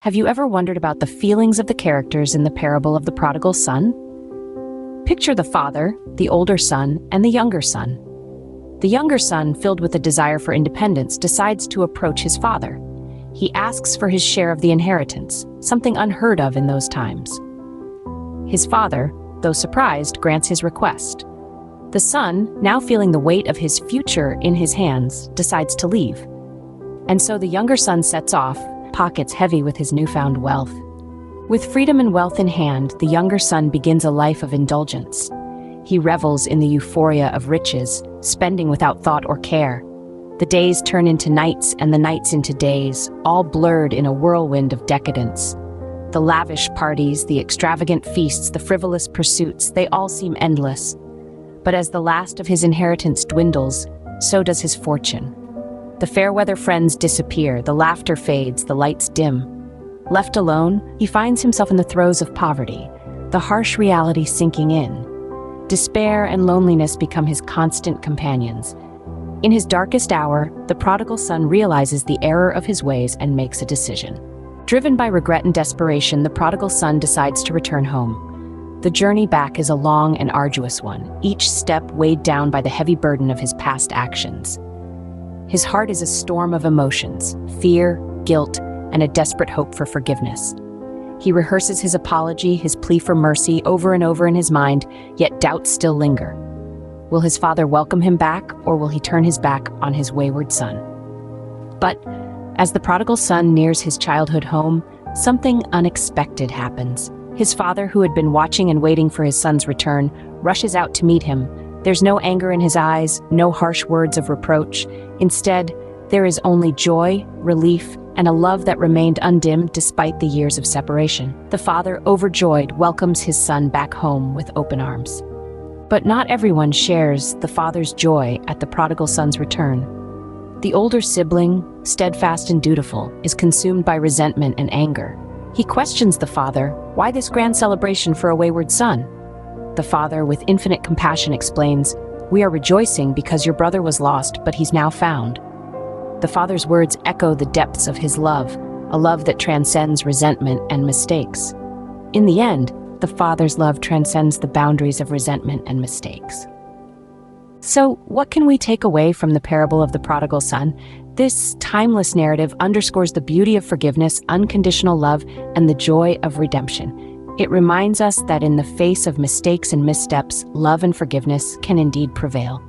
Have you ever wondered about the feelings of the characters in the parable of the prodigal son? Picture the father, the older son, and the younger son. The younger son, filled with a desire for independence, decides to approach his father. He asks for his share of the inheritance, something unheard of in those times. His father, though surprised, grants his request. The son, now feeling the weight of his future in his hands, decides to leave. And so the younger son sets off, pockets heavy with his newfound wealth. With freedom and wealth in hand, the younger son begins a life of indulgence. He revels in the euphoria of riches, spending without thought or care. The days turn into nights and the nights into days, all blurred in a whirlwind of decadence. The lavish parties, the extravagant feasts, the frivolous pursuits, they all seem endless. But as the last of his inheritance dwindles, so does his fortune. The fair-weather friends disappear, the laughter fades, the lights dim. Left alone, he finds himself in the throes of poverty, the harsh reality sinking in. Despair and loneliness become his constant companions. In his darkest hour, the prodigal son realizes the error of his ways and makes a decision. Driven by regret and desperation, the prodigal son decides to return home. The journey back is a long and arduous one, each step weighed down by the heavy burden of his past actions. His heart is a storm of emotions, fear, guilt, and a desperate hope for forgiveness. He rehearses his apology, his plea for mercy over and over in his mind, yet doubts still linger. Will his father welcome him back, or will he turn his back on his wayward son? But as the prodigal son nears his childhood home, something unexpected happens. His father, who had been watching and waiting for his son's return, rushes out to meet him. There's no anger in his eyes, no harsh words of reproach. Instead, there is only joy, relief, and a love that remained undimmed despite the years of separation. The father, overjoyed, welcomes his son back home with open arms. But not everyone shares the father's joy at the prodigal son's return. The older sibling, steadfast and dutiful, is consumed by resentment and anger. He questions the father, why this grand celebration for a wayward son? The father, with infinite compassion, explains, "We are rejoicing because your brother was lost, but he's now found." The father's words echo the depths of his love, a love that transcends resentment and mistakes. In the end, the father's love transcends the boundaries of resentment and mistakes. So, what can we take away from the parable of the prodigal son? This timeless narrative underscores the beauty of forgiveness, unconditional love, and the joy of redemption. It reminds us that in the face of mistakes and missteps, love and forgiveness can indeed prevail.